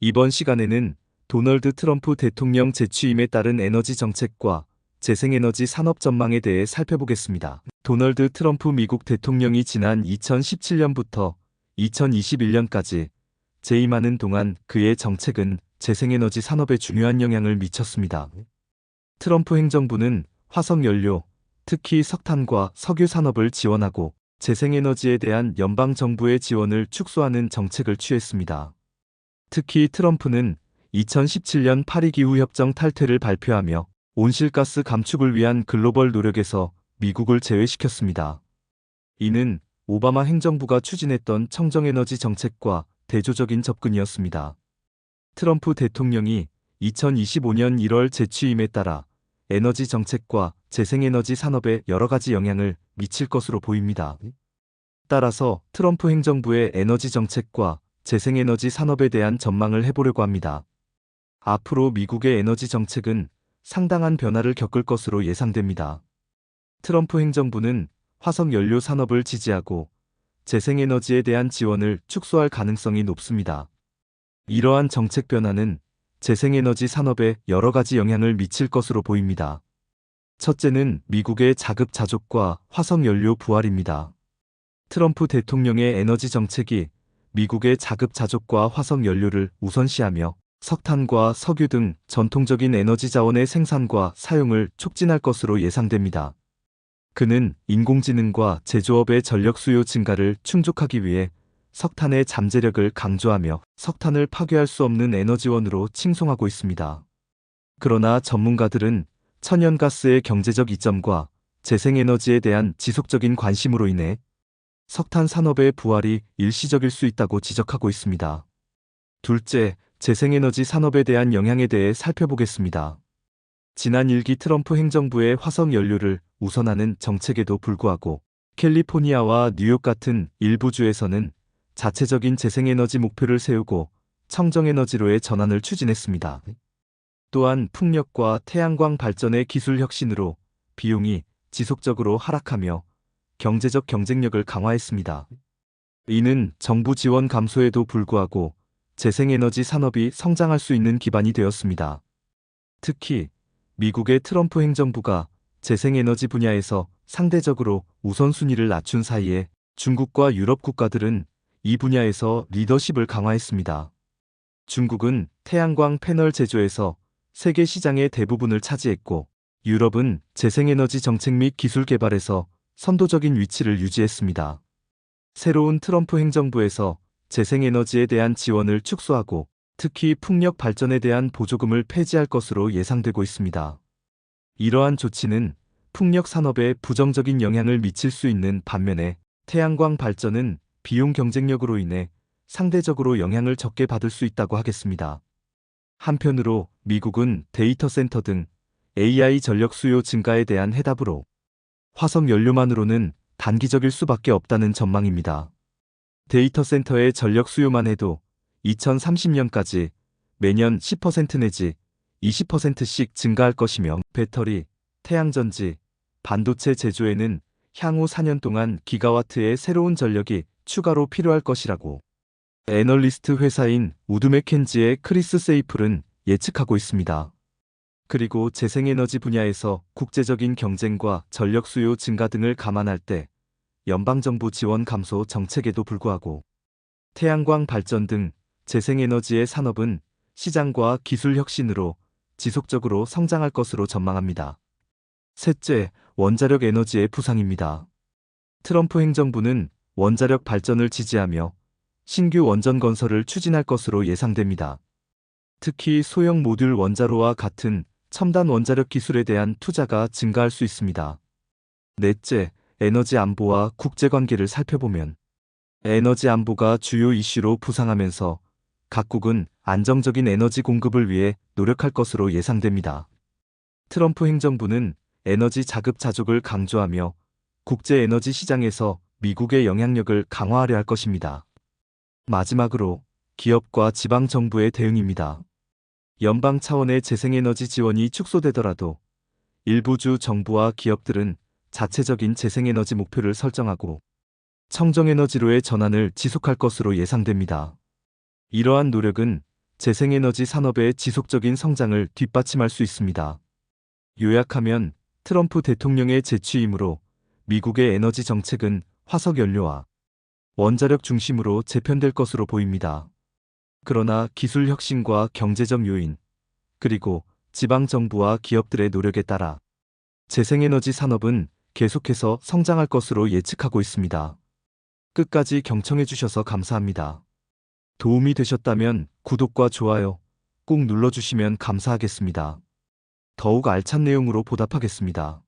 이번 시간에는 도널드 트럼프 대통령 재취임에 따른 에너지 정책과 재생에너지 산업 전망에 대해 살펴보겠습니다. 도널드 트럼프 미국 대통령이 지난 2017년부터 2021년까지 재임하는 동안 그의 정책은 재생에너지 산업에 중요한 영향을 미쳤습니다. 트럼프 행정부는 화석연료, 특히 석탄과 석유 산업을 지원하고 재생에너지에 대한 연방정부의 지원을 축소하는 정책을 취했습니다. 특히 트럼프는 2017년 파리기후협정 탈퇴를 발표하며 온실가스 감축을 위한 글로벌 노력에서 미국을 제외시켰습니다. 이는 오바마 행정부가 추진했던 청정에너지 정책과 대조적인 접근이었습니다. 트럼프 대통령이 2025년 1월 재취임에 따라 에너지 정책과 재생에너지 산업에 여러 가지 영향을 미칠 것으로 보입니다. 따라서 트럼프 행정부의 에너지 정책과 재생에너지 산업에 대한 전망을 해보려고 합니다. 앞으로 미국의 에너지 정책은 상당한 변화를 겪을 것으로 예상됩니다. 트럼프 행정부는 화석연료 산업을 지지하고 재생에너지에 대한 지원을 축소할 가능성이 높습니다. 이러한 정책 변화는 재생에너지 산업에 여러 가지 영향을 미칠 것으로 보입니다. 첫째는 미국의 자급자족과 화석연료 부활입니다. 트럼프 대통령의 에너지 정책이 미국의 자급자족과 화석연료를 우선시하며 석탄과 석유 등 전통적인 에너지 자원의 생산과 사용을 촉진할 것으로 예상됩니다. 그는 인공지능과 제조업의 전력 수요 증가를 충족하기 위해 석탄의 잠재력을 강조하며 석탄을 파괴할 수 없는 에너지원으로 칭송하고 있습니다. 그러나 전문가들은 천연가스의 경제적 이점과 재생에너지에 대한 지속적인 관심으로 인해 석탄 산업의 부활이 일시적일 수 있다고 지적하고 있습니다. 둘째, 재생에너지 산업에 대한 영향에 대해 살펴보겠습니다. 지난 1기 트럼프 행정부의 화석연료를 우선하는 정책에도 불구하고 캘리포니아와 뉴욕 같은 일부 주에서는 자체적인 재생에너지 목표를 세우고 청정에너지로의 전환을 추진했습니다. 또한 풍력과 태양광 발전의 기술 혁신으로 비용이 지속적으로 하락하며 경제적 경쟁력을 강화했습니다. 이는 정부 지원 감소에도 불구하고 재생에너지 산업이 성장할 수 있는 기반이 되었습니다. 특히 미국의 트럼프 행정부가 재생에너지 분야에서 상대적으로 우선순위를 낮춘 사이에 중국과 유럽 국가들은 이 분야에서 리더십을 강화했습니다. 중국은 태양광 패널 제조에서 세계 시장의 대부분을 차지했고, 유럽은 재생에너지 정책 및 기술 개발에서 선도적인 위치를 유지했습니다. 새로운 트럼프 행정부에서 재생에너지에 대한 지원을 축소하고 특히 풍력 발전에 대한 보조금을 폐지할 것으로 예상되고 있습니다. 이러한 조치는 풍력 산업에 부정적인 영향을 미칠 수 있는 반면에 태양광 발전은 비용 경쟁력으로 인해 상대적으로 영향을 적게 받을 수 있다고 하겠습니다. 한편으로 미국은 데이터 센터 등 AI 전력 수요 증가에 대한 해답으로 화석연료만으로는 단기적일 수밖에 없다는 전망입니다. 데이터 센터의 전력 수요만 해도 2030년까지 매년 10% 내지 20%씩 증가할 것이며 배터리, 태양전지, 반도체 제조에는 향후 4년 동안 기가와트의 새로운 전력이 추가로 필요할 것이라고 애널리스트 회사인 우드 맥켄지의 크리스 세이플은 예측하고 있습니다. 그리고 재생에너지 분야에서 국제적인 경쟁과 전력 수요 증가 등을 감안할 때 연방정부 지원 감소 정책에도 불구하고 태양광 발전 등 재생에너지의 산업은 시장과 기술 혁신으로 지속적으로 성장할 것으로 전망합니다. 셋째, 원자력 에너지의 부상입니다. 트럼프 행정부는 원자력 발전을 지지하며 신규 원전 건설을 추진할 것으로 예상됩니다. 특히 소형 모듈 원자로와 같은 첨단 원자력 기술에 대한 투자가 증가할 수 있습니다. 넷째, 에너지 안보와 국제관계를 살펴보면 에너지 안보가 주요 이슈로 부상하면서 각국은 안정적인 에너지 공급을 위해 노력할 것으로 예상됩니다. 트럼프 행정부는 에너지 자급자족을 강조하며 국제 에너지 시장에서 미국의 영향력을 강화하려 할 것입니다. 마지막으로 기업과 지방 정부의 대응입니다. 연방 차원의 재생에너지 지원이 축소되더라도 일부 주 정부와 기업들은 자체적인 재생에너지 목표를 설정하고 청정에너지로의 전환을 지속할 것으로 예상됩니다. 이러한 노력은 재생에너지 산업의 지속적인 성장을 뒷받침할 수 있습니다. 요약하면 트럼프 대통령의 재취임으로 미국의 에너지 정책은 화석 연료와 원자력 중심으로 재편될 것으로 보입니다. 그러나 기술 혁신과 경제적 요인, 그리고 지방 정부와 기업들의 노력에 따라 재생에너지 산업은 계속해서 성장할 것으로 예측하고 있습니다. 끝까지 경청해 주셔서 감사합니다. 도움이 되셨다면 구독과 좋아요 꼭 눌러주시면 감사하겠습니다. 더욱 알찬 내용으로 보답하겠습니다.